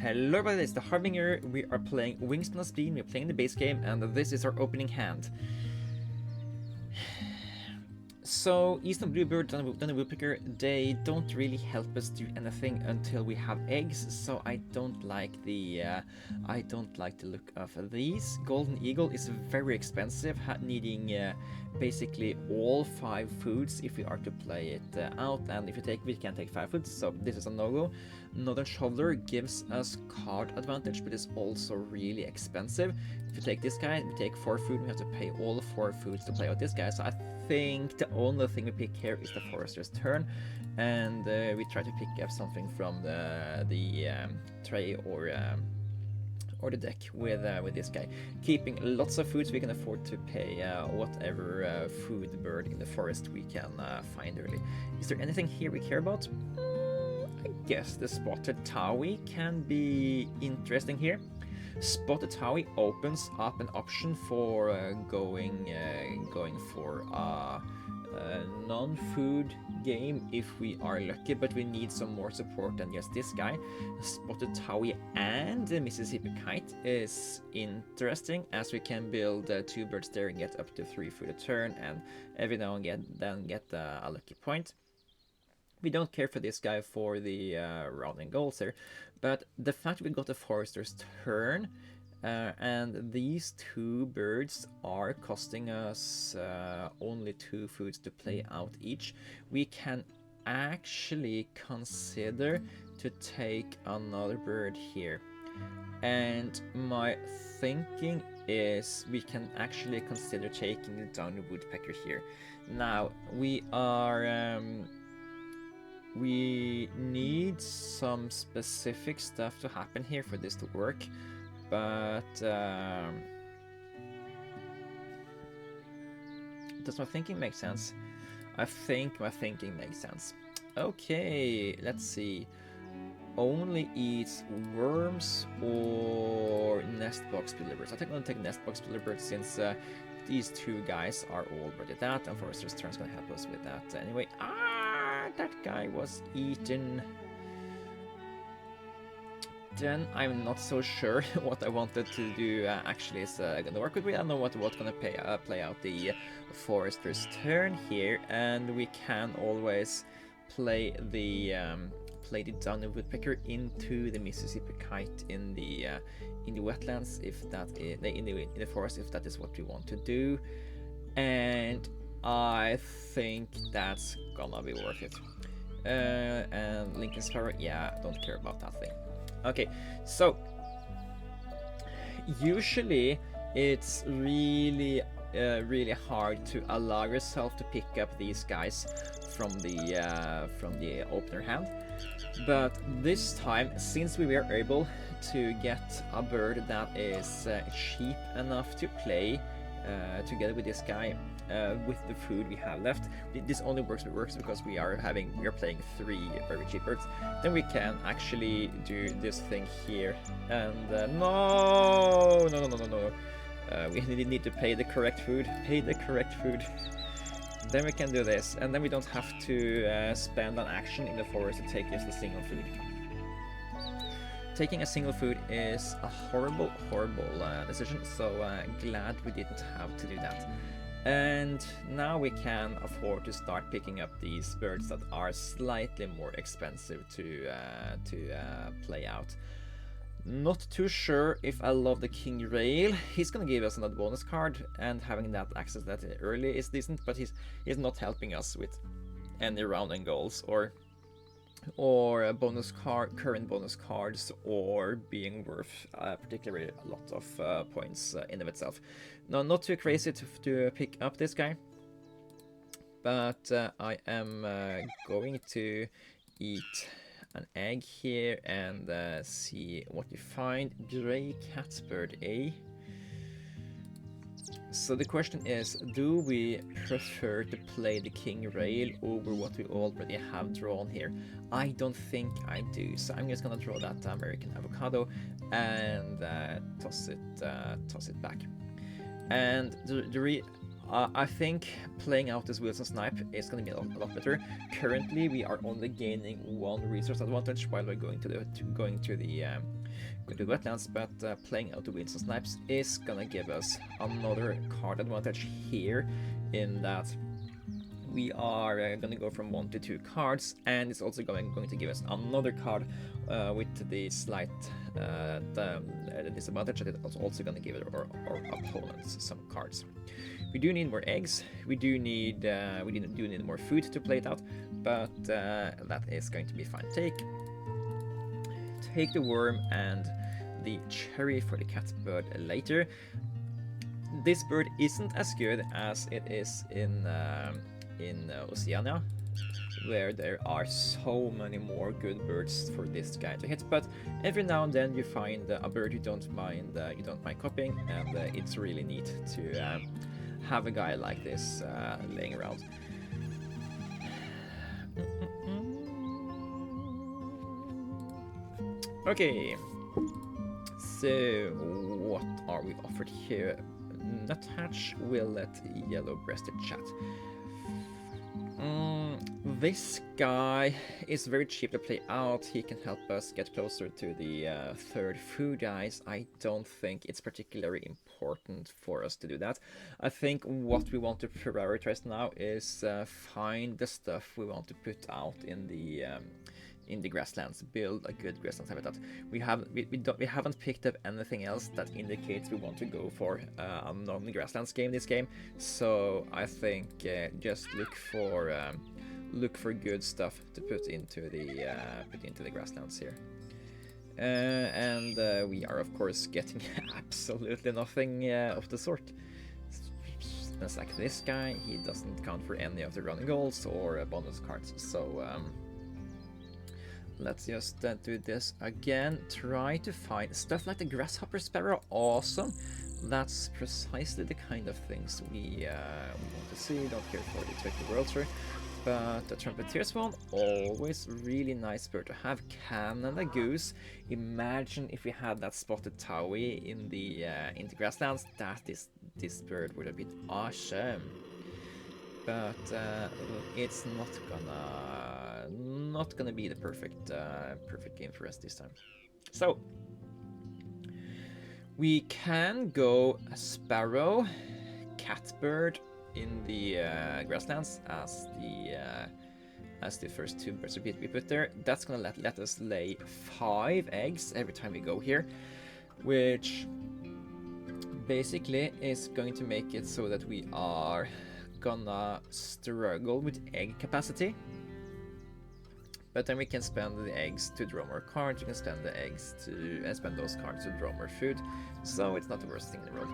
Hello everybody, it's the Harbinger. We are playing Wingspan on Speed, we're playing the base game, and this is our opening hand. So, Eastern Bluebird, Dunny Woodpecker, they don't really help us do anything until we have eggs, so I don't like the look of these. Golden Eagle is very expensive, needing basically all 5 foods if we are to play it out, and if we can take 5 foods, so this is a no-go. Northern Shoveler gives us card advantage, but it's also really expensive. If you take this guy, we take 4 food, we have to pay all 4 foods to play out this guy, so I think the only thing we pick here is the Forester's Turn, and we try to pick up something from the tray or the deck with this guy, keeping lots of food so we can afford to pay whatever food bird in the forest we can find early. Is there anything here we care about? I guess the Spotted Towie can be interesting here. Spotted Towie opens up an option for going for a non-food game if we are lucky, but we need some more support than just this guy. Spotted Towie and the Mississippi Kite is interesting, as we can build 2 birds there and get up to 3 food a turn, and every now and then get a lucky point. We don't care for this guy for the rounding goals here, but the fact we got a Forester's Turn and these 2 birds are costing us only 2 foods to play out each, we can actually consider to take another bird here. And my thinking is we can actually consider taking the Downy Woodpecker here. Now, we need some specific stuff to happen here for this to work, but does my thinking make sense? I think my thinking makes sense. Okay, let's see. Only eats worms or nest box billibirds. I think I'm gonna take nest box billibirds since these 2 guys are already that, and Forester's Turn is gonna help us with that anyway. That guy was eaten. Then I'm not so sure what I wanted to do actually is gonna work with. I don't know what's gonna play out the Forester's Turn here, and we can always play the Downy Woodpecker into the Mississippi Kite in the wetlands, if that is in the forest, if that is what we want to do, and I think that's gonna be worth it. And Lincoln Sparrow, yeah, don't care about that thing. Okay, so usually it's really hard to allow yourself to pick up these guys from the opener hand, but this time, since we were able to get a bird that is cheap enough to play together with this guy, with the food we have left, this only works because we are playing 3 very cheap birds. Then we can actually do this thing here, and no, we need to pay the correct food. Then we can do this, and then we don't have to spend an action in the forest to take just a single food. Taking a single food is a horrible decision, so glad we didn't have to do that. And now we can afford to start picking up these birds that are slightly more expensive to play out. Not too sure if I love the King Rail. He's gonna give us another bonus card, and having that access that early is decent, but he's not helping us with any rounding goals or a bonus card, current bonus cards, or being worth particularly a lot of points in of itself. No, not too crazy to pick up this guy, but I am going to eat an egg here and see what we find. Gray catbird, eh? So the question is, do we prefer to play the King Rail over what we already have drawn here? I don't think I do, so I'm just gonna draw that American avocado and toss it back. And I think playing out this Wilson Snipe is going to be a lot better. Currently, we are only gaining 1 resource advantage while we're going to the wetlands, but playing out the Wilson Snipes is going to give us another card advantage here, in that we are going to go from 1 to 2 cards, and it's also going to give us another card with the slight disadvantage that it's also going to give our opponents some cards. We do need more eggs. We do need more food to play it out, but that is going to be fine. Take the worm and the cherry for the cat bird later. This bird isn't as good as it is in Oceania, where there are so many more good birds for this guy to hit. But every now and then you find a bird you don't mind copying, and it's really neat to have a guy like this laying around. Okay, so what are we offered here? Nuthatch will let yellow-breasted chat. This guy is very cheap to play out. He can help us get closer to the 3rd food ice. I don't think it's particularly important for us to do that. I think what we want to prioritize now is find the stuff we want to put out in the grasslands, build a good grasslands habitat. We haven't picked up anything else that indicates we want to go for a non-grasslands game this game. So I think just look for good stuff to put into the grasslands here. And we are of course getting absolutely nothing of the sort. It's like this guy, he doesn't count for any of the running goals or bonus cards. So let's just do this again. Try to find stuff like the grasshopper sparrow. Awesome. That's precisely the kind of things we want to see. Don't care for the Turkey World Tour. But the Trumpeter Swan, always really nice bird to have. Canada Goose. Imagine if we had that spotted Towie in the grasslands. This bird would have been awesome. But it's not gonna be the perfect game for us this time. So we can go a sparrow, catbird in the grasslands as the first 2 birds we put there. That's gonna let us lay 5 eggs every time we go here, which basically is going to make it so that we are gonna struggle with egg capacity. But then we can spend the eggs to draw more cards. We can spend the eggs to spend those cards to draw more food. So it's not the worst thing in the world.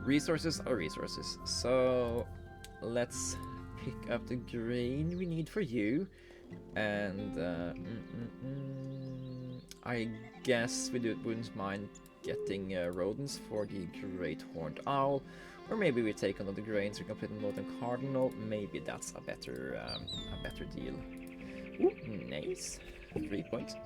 Resources are resources. So let's pick up the grain we need for you. And I guess we wouldn't mind getting rodents for the great horned owl. Or maybe we take another grain so we can put a northern cardinal. Maybe that's a better deal. Ooh, nice. 3 points.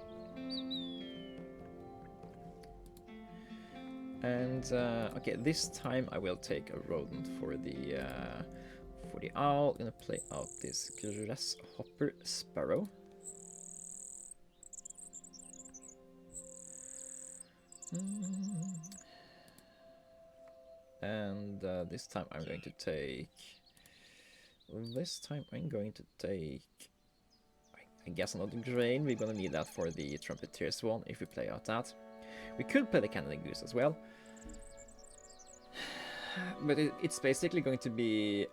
And okay, this time I will take a rodent for the owl. I'm gonna play out this grasshopper sparrow. And this time I'm going to take. I guess another grain. We're gonna need that for the Trumpeter Swan if we play out that. We could play the Canada Goose as well. But it's basically going to be...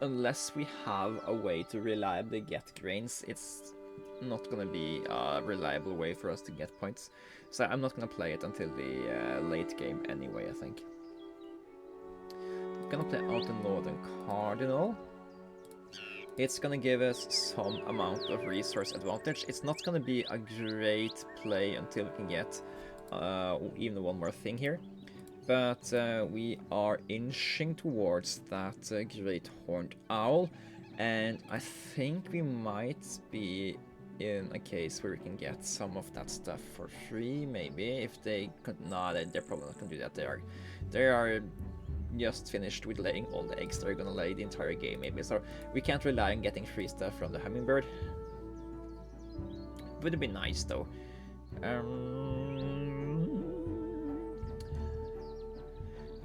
Unless we have a way to reliably get grains, it's not gonna be a reliable way for us to get points. So I'm not gonna play it until the late game anyway, I think. I'm gonna play out the Northern Cardinal. It's gonna give us some amount of resource advantage. It's not gonna be a great play until we can get even one more thing here. But we are inching towards that great horned owl. And I think we might be in a case where we can get some of that stuff for free, maybe. If they could... Nah, they're probably not gonna do that. They are just finished with laying all the eggs they're gonna lay the entire game, maybe. So we can't rely on getting free stuff from the hummingbird. Would be nice though.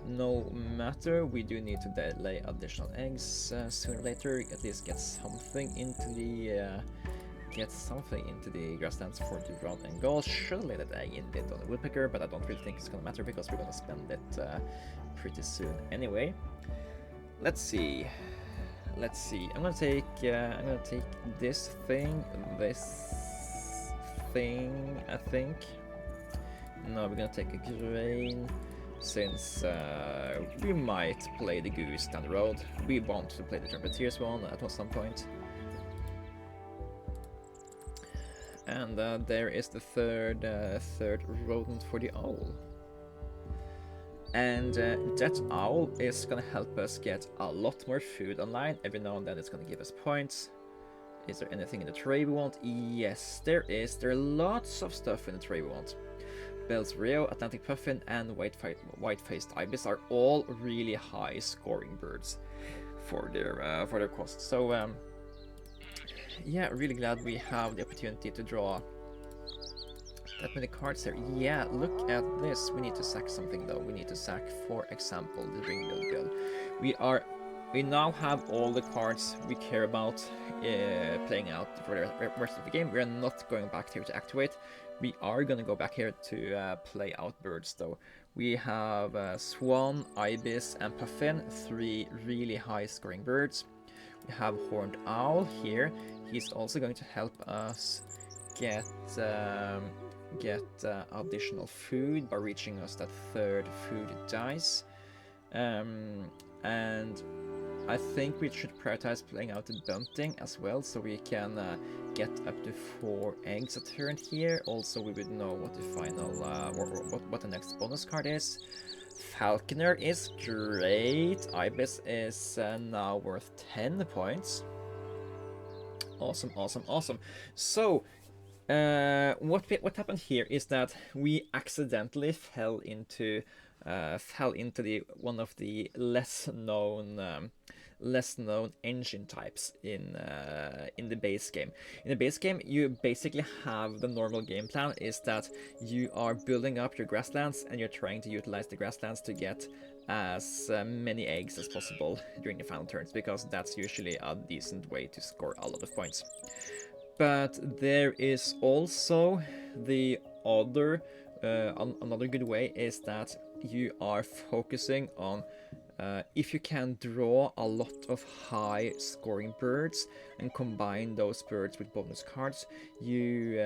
No matter, we do need to lay additional eggs sooner or later. At least get something into the grasslands for the round and goal. Should lay that egg in the on the woodpecker, but I don't really think it's gonna matter because we're gonna spend it pretty soon anyway. Let's see. I'm gonna take this thing, I think. No, we're gonna take a grain, since we might play the goose down the road. We want to play the trumpeteers one at some point. And there is the third rodent for the owl. And that owl is gonna help us get a lot more food online. Every now and then it's gonna give us points. Is there anything in the tray we want? Yes, there is. There are lots of stuff in the tray we want. Bell's Rio, Atlantic Puffin, and White-Faced Ibis are all really high scoring birds for their cost. So yeah, really glad we have the opportunity to draw that many cards here. Yeah, look at this. We need to sack something though. We need to sack, for example, the Ring-billed Gull. We now have all the cards we care about playing out for the rest of the game. We are not going back here to activate. We are going to go back here to play out birds though. We have Swan, Ibis, and Puffin, 3 really high scoring birds. We have Horned Owl here. He's also going to help us get additional food by reaching us that 3rd food dice. And I think we should prioritize playing out the bunting as well, so we can get up to 4 eggs a turn here. Also, we would know what the final, what the next bonus card is. Falconer is great. Ibis is now worth 10 points. Awesome, awesome, awesome. So, what happened here is that we accidentally fell into the one of the less known engine types in the base game. In the base game, you basically have the normal game plan is that you are building up your grasslands and you're trying to utilize the grasslands to get as many eggs as possible during the final turns, because that's usually a decent way to score a lot of points. But there is also the other another good way is that you are focusing on if you can draw a lot of high scoring birds and combine those birds with bonus cards, you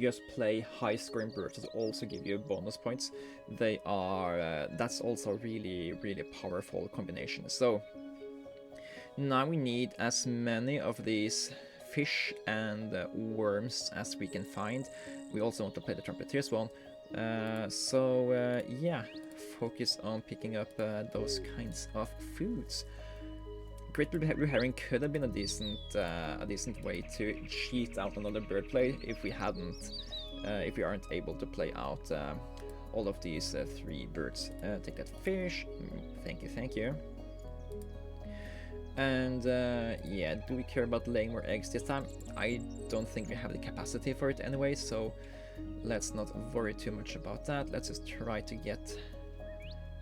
just play high scoring birds that also give you bonus points. They are that's also really powerful combination. So now we need as many of these fish and worms as we can find. We also want to play the trumpeteers one. Yeah, focus on picking up those kinds of foods. Great Blue Herring could have been a decent way to cheat out another bird play if we aren't able to play out all of these 3 birds. Take that fish. Thank you. And yeah, do we care about laying more eggs this time? I don't think we have the capacity for it anyway, so let's not worry too much about that. Let's just try to get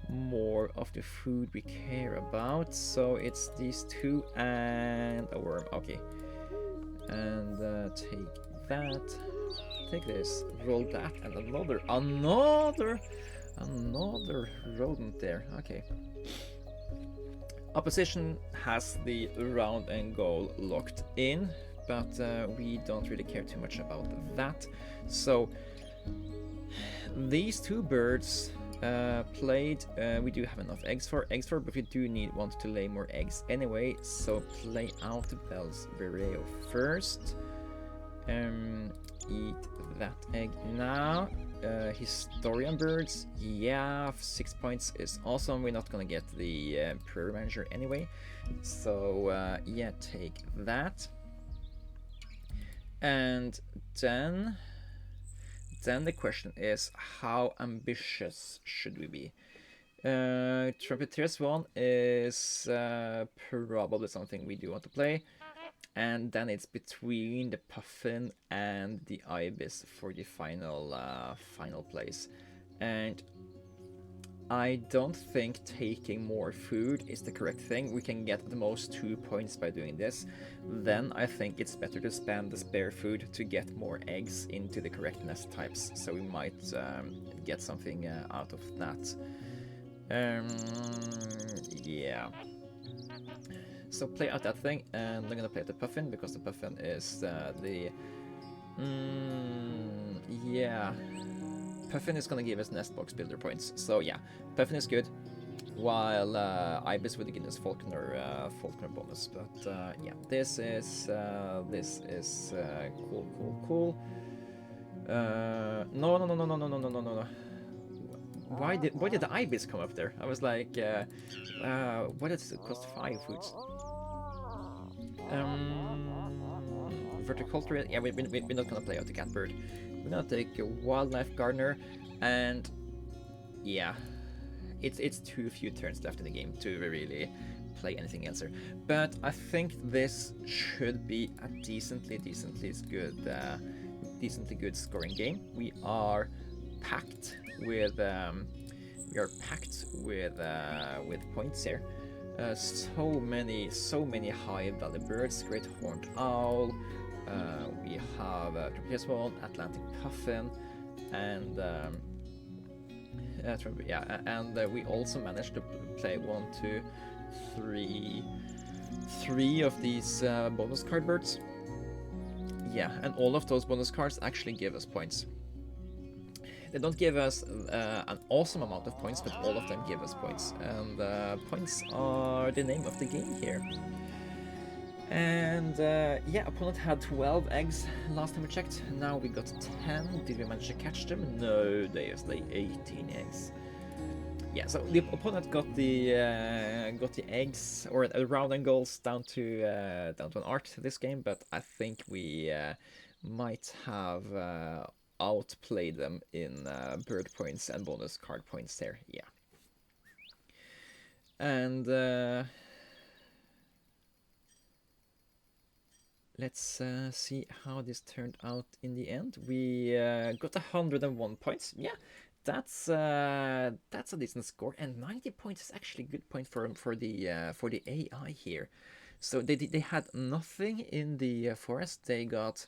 more of the food we care about. So it's these 2 and a worm. Okay. And take that. Take this. Roll that and another rodent there. Okay. Opposition has the round and goal locked in, but we don't really care too much about that. So these 2 birds played, we do have enough eggs for, but we do want to lay more eggs anyway. So play out Bell's Vireo first. Eat that egg now. Historian birds, yeah, 6 points is awesome. We're not gonna get the Prairie Manager anyway, so yeah, take that. And then the question is, how ambitious should we be? Trumpeter's one is probably something we do want to play. And then it's between the Puffin and the Ibis for the final place. And I don't think taking more food is the correct thing. We can get at the most 2 points by doing this. Then I think it's better to spend the spare food to get more eggs into the correct nest types. So we might get something out of that. Yeah. So play out that thing, and I'm gonna play out the Puffin because the Puffin is yeah. Puffin is gonna give us nest box builder points. So yeah, Puffin is good, while Ibis would give us Falconer bonus. But yeah, this is cool. No. Why did the Ibis come up there? I was like, what does it cost? 5 foods. Verticulture. Yeah, we're not gonna play out the catbird. We're gonna take a wildlife gardener, and yeah, it's too few turns left in the game to really play anything else here. But I think this should be a decently good scoring game. We are packed with points here. So many high value birds. Great horned owl. We have Trapeze Atlantic puffin, and we also managed to play 1, 2, 3 of these bonus card birds. Yeah, and all of those bonus cards actually give us points. They don't give us an awesome amount of points, but all of them give us points. And points are the name of the game here. And yeah, opponent had 12 eggs last time we checked. Now we got 10. Did we manage to catch them? No, they just lay 18 eggs. Yeah, so the opponent got the eggs or round and goals down to an art this game, but I think we might have outplayed them in bird points and bonus card points there. Yeah, and let's see how this turned out in the end. We got 101 points. Yeah, that's a decent score, and 90 points is actually a good point for the AI here. So they had nothing in the forest. They got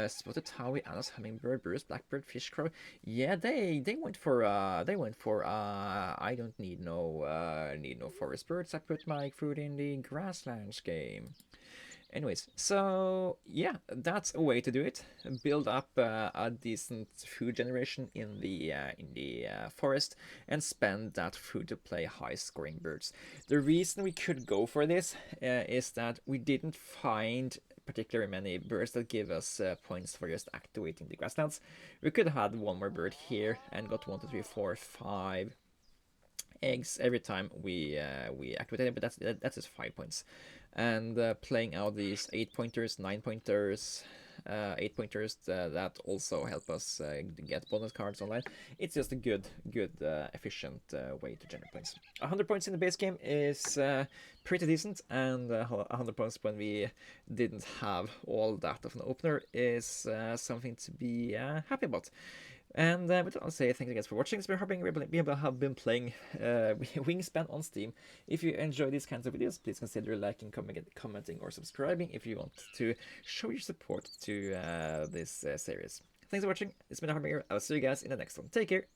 spotted Howie, Anna's hummingbird, Bruce, blackbird, fish crow. Yeah, they went for I don't need no forest birds. I put my food in the grasslands game. Anyways, so yeah, that's a way to do it. Build up a decent food generation in the forest and spend that food to play high-scoring birds. The reason we could go for this is that we didn't find particularly many birds that give us points for just activating the grasslands. We could have had one more bird here and got 1, 2, 3, 4, 5 eggs every time we activate it, but that's just 5 points. And playing out these 8 pointers, 9 pointers, 8 pointers that also help us get bonus cards online. It's just a good efficient way to generate points. 100 points in the base game is pretty decent, and 100 points when we didn't have all that of an opener is something to be happy about. And with that, I'll say thanks again for watching. It's been Harbinger. We have been playing Wingspan on Steam. If you enjoy these kinds of videos, please consider liking, commenting, or subscribing if you want to show your support to this series. Thanks for watching. It's been Harbinger. I'll see you guys in the next one. Take care.